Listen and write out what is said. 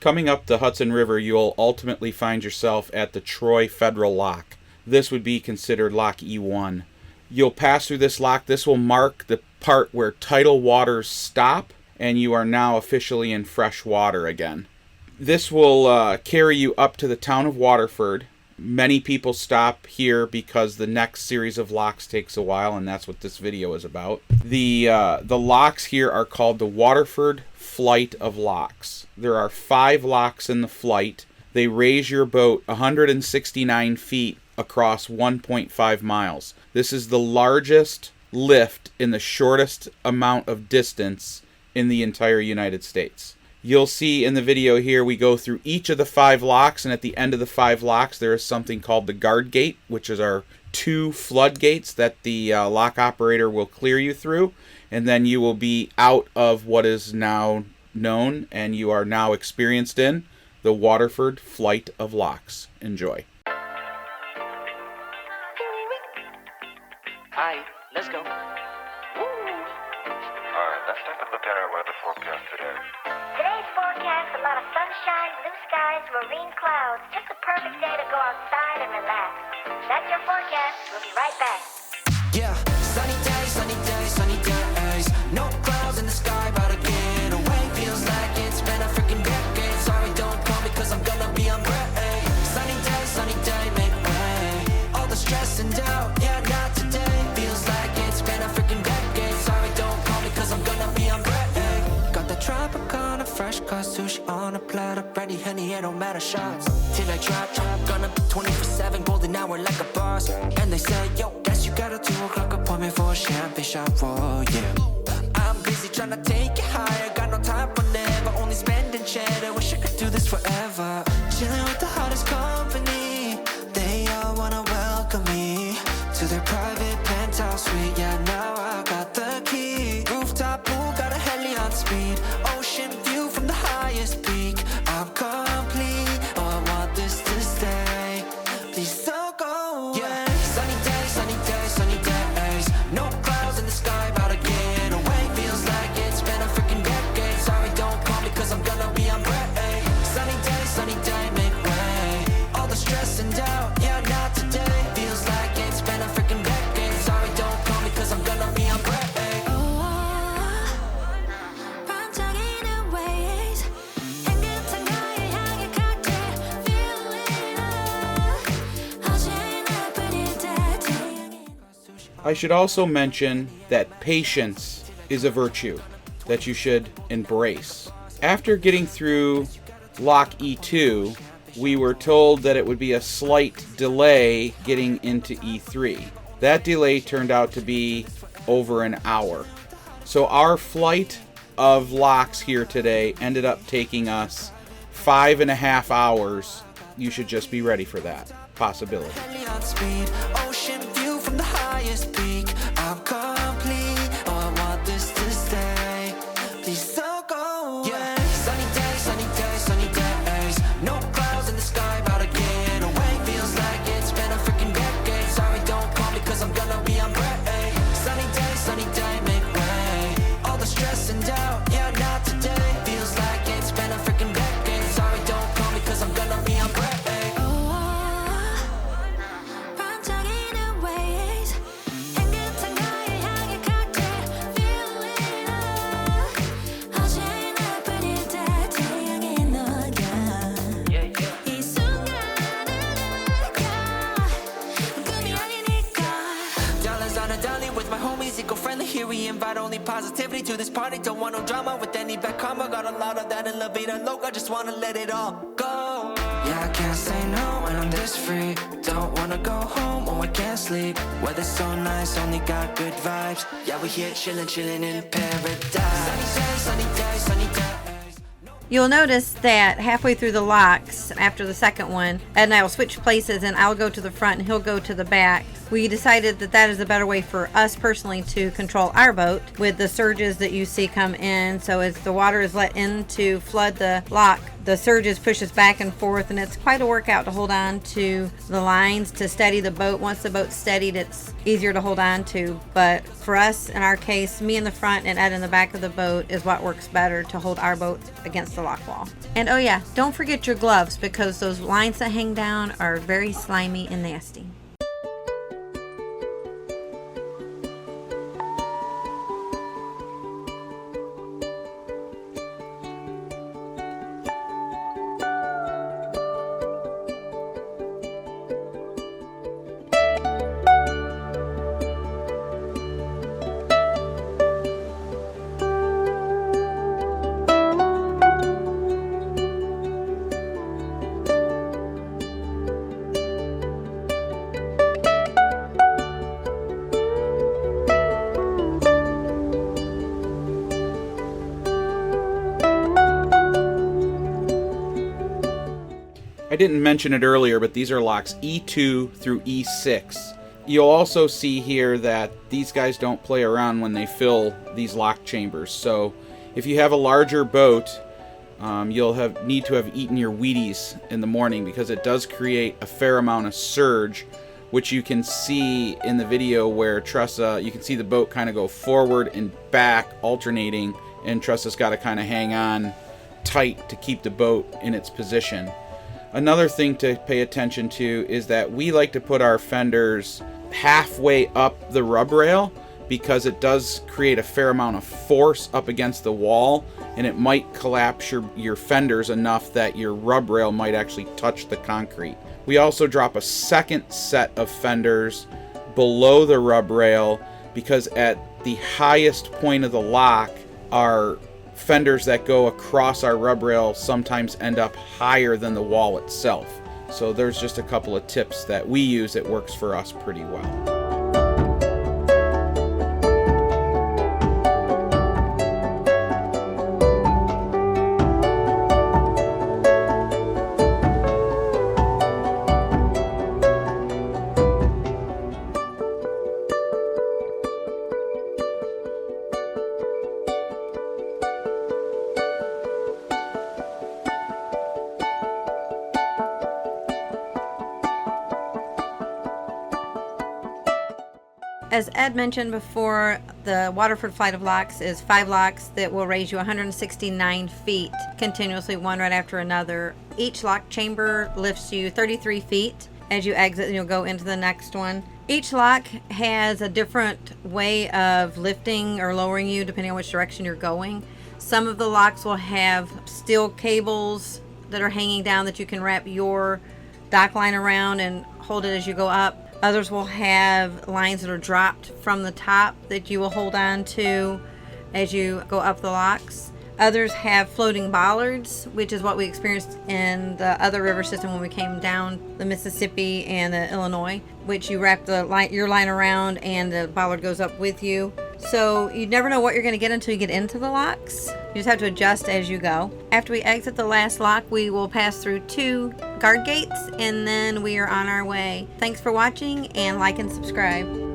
Coming up the Hudson River, you'll ultimately find yourself at the Troy Federal Lock. This would be considered Lock E1. You'll pass through this lock. This will mark the part where tidal waters stop, and you are now officially in fresh water again. This will carry you up to the town of Waterford. Many people stop here because the next series of locks takes a while, and that's what this video is about. The locks here are called the Waterford Flight of Locks. There are 5 locks in the flight. They raise your boat 169 feet across 1.5 miles. This is the largest lift in the shortest amount of distance in the entire United States. You'll see in the video here we go through each of the 5 locks, and at the end of the 5 locks there is something called the guard gate, which is our 2 floodgates that the lock operator will clear you through, and then you will be out of what is now known and you are now experienced in the Waterford Flight of Locks. Enjoy. Hi, let's go. Alright, let's take a look at our weather forecast today. Today's forecast, a lot of sunshine, blue skies, marine clouds. Just a perfect day to go outside and relax. That's your forecast. We'll be right back. Yeah, sunny days, sunny days, sunny days. No clouds in the sky, about to get away. Feels like it's been a freaking decade. Sorry, don't call me cause I'm gonna be on break. Sunny day, make way. All the stress and doubt, yeah, not today. Feels like it's been a freaking decade. Sorry, don't call me cause I'm gonna be on break. Got the Tropicana, fresh cut sushi on a platter. Brandy, honey, it don't matter shots. Till I drop, gonna be 24/7, golden hour like a boss. And they say, yo, guess you got a 2 o'clock appointment for a champagne shot, whoa, yeah. I'm busy trying to take it higher, got no time for never, only spending cheddar. Wish I could do this forever. Chilling with the hottest company, they all wanna welcome me to their private penthouse suite. Yeah, now I got the key. Rooftop pool, got a heli on speed. Ocean view from the highest peak. I'm complete, oh, I want this to stay. Please don't go away. Yeah, sunny days, sunny days, sunny days. No clouds in the sky, about to get away. Feels like it's been a freaking decade. Sorry, don't call me cause I'm gonna be on break. Sunny day, make way. All the stress and doubt, yeah, not today. Feels like it's been a freaking decade. Sorry, don't call me cause I'm gonna be on break. I should also mention that patience is a virtue that you should embrace. After getting through Lock E2, we were told that it would be a slight delay getting into E3. That delay turned out to be over an hour. So our flight of locks here today ended up taking us 5.5 hours. You should just be ready for that possibility. Ocean view from the highest peak. I'm complete, oh, I want this to stay. Please don't go away. Yeah, sunny days, sunny days, sunny days. No clouds in the sky, about to get away. Feels like it's been a freaking decade. Sorry, don't call me cause I'm gonna be on break. Sunny day, make way. All the stress and doubt, yeah, not today. Feels like it's been a freaking decade. Sorry, don't call me cause I'm gonna be on break. Here we invite only positivity to this party. Don't want no drama with any bad karma. Got a lot of that in La Vida Loca. Just wanna let it all go. Yeah, I can't say no when I'm this free. Don't wanna go home, oh I can't sleep. Weather's so nice, only got good vibes. Yeah, we here chillin' in paradise. Sunny day, sunny day. You'll notice that halfway through the locks, after the second one, Ed and I will switch places and I'll go to the front and he'll go to the back. We decided that that is a better way for us personally to control our boat with the surges that you see come in. So as the water is let in to flood the lock, the surges push us back and forth, and it's quite a workout to hold on to the lines to steady the boat. Once the boat's steadied, it's easier to hold on to. But for us, in our case, me in the front and Ed in the back of the boat is what works better to hold our boat against the lock wall. And oh yeah, don't forget your gloves, because those lines that hang down are very slimy and nasty. I didn't mention it earlier, but these are locks E2 through E6. You'll also see here that these guys don't play around when they fill these lock chambers. So if you have a larger boat, you'll need to have eaten your Wheaties in the morning, because it does create a fair amount of surge, which you can see in the video where Tressa, you can see the boat kind of go forward and back, alternating, and Tressa's got to kind of hang on tight to keep the boat in its position. Another thing to pay attention to is that we like to put our fenders halfway up the rub rail, because it does create a fair amount of force up against the wall, and it might collapse your fenders enough that your rub rail might actually touch the concrete. We also drop a second set of fenders below the rub rail, because at the highest point of the lock, our fenders that go across our rub rail sometimes end up higher than the wall itself. So there's just a couple of tips that we use that works for us pretty well. As Ed mentioned before, the Waterford Flight of Locks is 5 locks that will raise you 169 feet continuously, one right after another. Each lock chamber lifts you 33 feet. As you exit, you'll go into the next one. Each lock has a different way of lifting or lowering you depending on which direction you're going. Some of the locks will have steel cables that are hanging down that you can wrap your dock line around and hold it as you go up. Others will have lines that are dropped from the top that you will hold on to as you go up the locks. Others have floating bollards, which is what we experienced in the other river system when we came down the Mississippi and the Illinois, which you wrap your line around and the bollard goes up with you. So you never know what you're going to get until you get into the locks. You just have to adjust as you go. After we exit the last lock, we will pass through 2 guard gates, and then we are on our way. Thanks for watching, and like and subscribe.